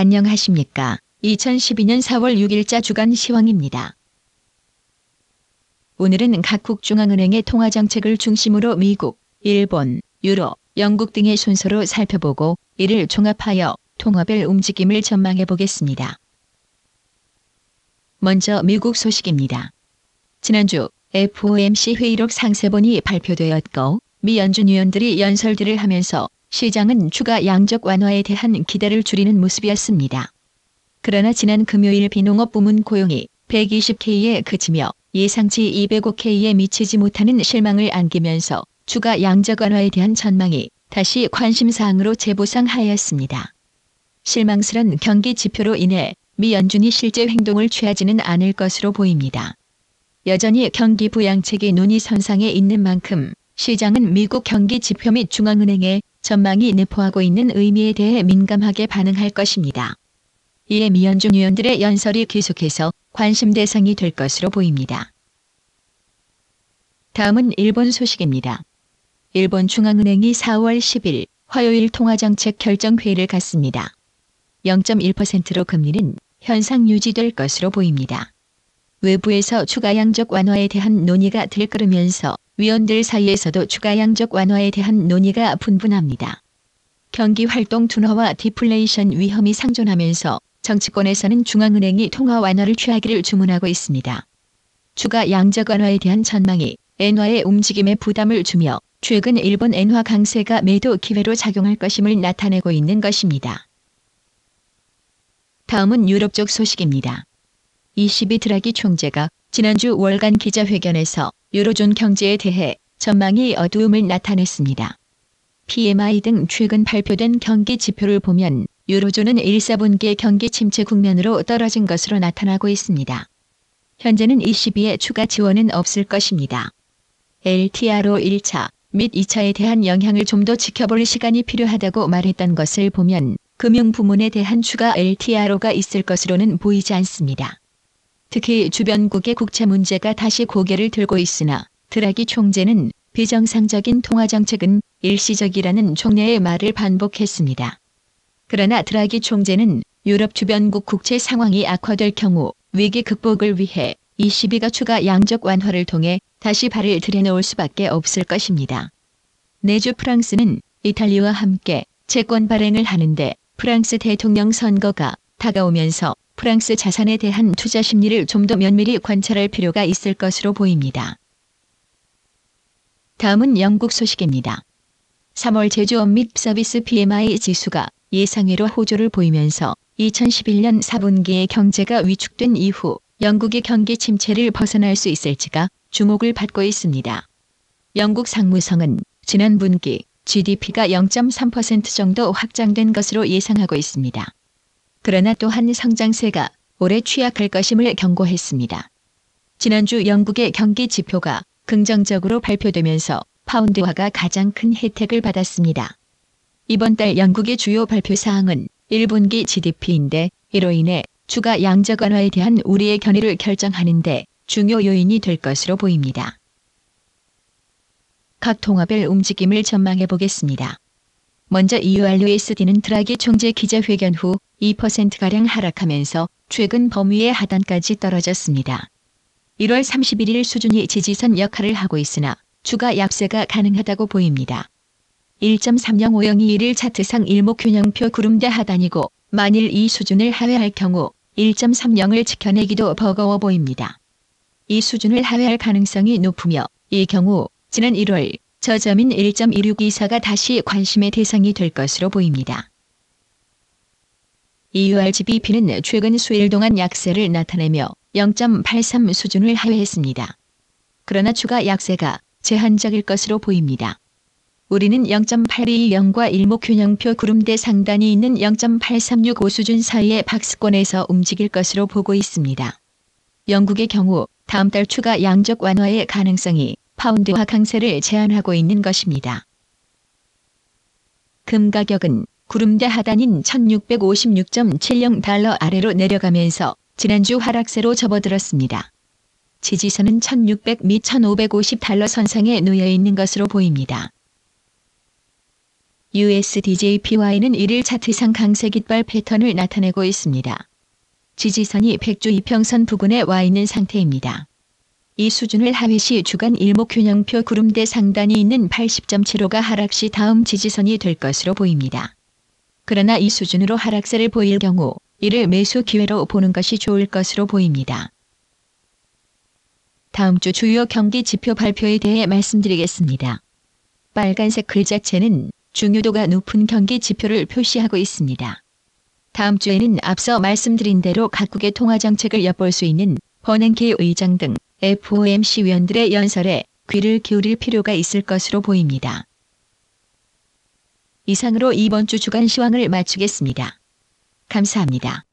안녕하십니까. 2012년 4월 6일자 주간 시황입니다. 오늘은 각국 중앙은행의 통화정책을 중심으로 미국, 일본, 유럽, 영국 등의 순서로 살펴보고 이를 종합하여 통화별 움직임을 전망해 보겠습니다. 먼저 미국 소식입니다. 지난주 FOMC 회의록 상세본이 발표되었고 미 연준 위원들이 연설들을 하면서 시장은 추가 양적 완화에 대한 기대를 줄이는 모습이었습니다. 그러나 지난 금요일 비농업 부문 고용이 120K에 그치며 예상치 205K에 미치지 못하는 실망을 안기면서 추가 양적 완화에 대한 전망이 다시 관심사항으로 재부상하였습니다. 실망스런 경기 지표로 인해 미 연준이 실제 행동을 취하지는 않을 것으로 보입니다. 여전히 경기 부양책이 논의선상에 있는 만큼 시장은 미국 경기 지표 및 중앙은행의 전망이 내포하고 있는 의미에 대해 민감하게 반응할 것입니다. 이에 미 연준 위원들의 연설이 계속해서 관심 대상이 될 것으로 보입니다. 다음은 일본 소식입니다. 일본 중앙은행이 4월 10일 화요일 통화정책 결정회의를 갖습니다. 0.1%로 금리는 현상 유지될 것으로 보입니다. 외부에서 추가 양적 완화에 대한 논의가 들끓으면서 위원들 사이에서도 추가 양적 완화에 대한 논의가 분분합니다. 경기 활동 둔화와 디플레이션 위험이 상존하면서 정치권에서는 중앙은행이 통화 완화를 취하기를 주문하고 있습니다. 추가 양적 완화에 대한 전망이 엔화의 움직임에 부담을 주며 최근 일본 엔화 강세가 매도 기회로 작용할 것임을 나타내고 있는 것입니다. 다음은 유럽 쪽 소식입니다. ECB 드라기 총재가 지난주 월간 기자회견에서 유로존 경제에 대해 전망이 어두움을 나타냈습니다. PMI 등 최근 발표된 경기 지표를 보면 유로존은 1, 4분기의 경기 침체 국면으로 떨어진 것으로 나타나고 있습니다. 현재는 ECB의 추가 지원은 없을 것입니다. LTRO 1차 및 2차에 대한 영향을 좀 더 지켜볼 시간이 필요하다고 말했던 것을 보면 금융 부문에 대한 추가 LTRO가 있을 것으로는 보이지 않습니다. 특히 주변국의 국채 문제가 다시 고개를 들고 있으나 드라기 총재는 비정상적인 통화정책은 일시적이라는 총리의 말을 반복했습니다. 그러나 드라기 총재는 유럽 주변국 국채 상황이 악화될 경우 위기 극복을 위해 ECB가 추가 양적 완화를 통해 다시 발을 들여놓을 수밖에 없을 것입니다. 내주 프랑스는 이탈리아와 함께 채권 발행을 하는데 프랑스 대통령 선거가 다가오면서 프랑스 자산에 대한 투자 심리를 좀 더 면밀히 관찰할 필요가 있을 것으로 보입니다. 다음은 영국 소식입니다. 3월 제조업 및 서비스 PMI 지수가 예상외로 호조를 보이면서 2011년 4분기의 경제가 위축된 이후 영국의 경기 침체를 벗어날 수 있을지가 주목을 받고 있습니다. 영국 상무성은 지난 분기 GDP가 0.3% 정도 확장된 것으로 예상하고 있습니다. 그러나 또한 성장세가 올해 취약할 것임을 경고했습니다. 지난주 영국의 경기 지표가 긍정적으로 발표되면서 파운드화가 가장 큰 혜택을 받았습니다. 이번 달 영국의 주요 발표 사항은 1분기 GDP인데 이로 인해 추가 양적 완화에 대한 우리의 견해를 결정하는 데 중요 요인이 될 것으로 보입니다. 각 통화별 움직임을 전망해 보겠습니다. 먼저 EURUSD는 드라기 총재 기자회견 후 2%가량 하락하면서 최근 범위의 하단까지 떨어졌습니다. 1월 31일 수준이 지지선 역할을 하고 있으나 추가 약세가 가능하다고 보입니다. 1.305021일 차트상 일목균형표 구름대 하단이고 만일 이 수준을 하회할 경우 1.30을 지켜내기도 버거워 보입니다. 이 수준을 하회할 가능성이 높으며 이 경우 지난 1월 저점인 1.1624가 다시 관심의 대상이 될 것으로 보입니다. EURGBP는 최근 수일 동안 약세를 나타내며 0.83 수준을 하회했습니다. 그러나 추가 약세가 제한적일 것으로 보입니다. 우리는 0.820과 일목균형표 구름대 상단이 있는 0.8365 수준 사이의 박스권에서 움직일 것으로 보고 있습니다. 영국의 경우 다음 달 추가 양적 완화의 가능성이 파운드화 강세를 제한하고 있는 것입니다. 금 가격은 구름대 하단인 1656.70달러 아래로 내려가면서 지난주 하락세로 접어들었습니다. 지지선은 1600 및 1550달러 선상에 놓여 있는 것으로 보입니다. USDJPY는 1일 차트상 강세 깃발 패턴을 나타내고 있습니다. 지지선이 100주 이평선 부근에 와 있는 상태입니다. 이 수준을 하회 시 주간 일목균형표 구름대 상단이 있는 80.75가 하락 시 다음 지지선이 될 것으로 보입니다. 그러나 이 수준으로 하락세를 보일 경우 이를 매수 기회로 보는 것이 좋을 것으로 보입니다. 다음 주 주요 경기 지표 발표에 대해 말씀드리겠습니다. 빨간색 글자체는 중요도가 높은 경기 지표를 표시하고 있습니다. 다음 주에는 앞서 말씀드린 대로 각국의 통화정책을 엿볼 수 있는 버냉키 의장 등 FOMC 위원들의 연설에 귀를 기울일 필요가 있을 것으로 보입니다. 이상으로 이번 주 주간 시황을 마치겠습니다. 감사합니다.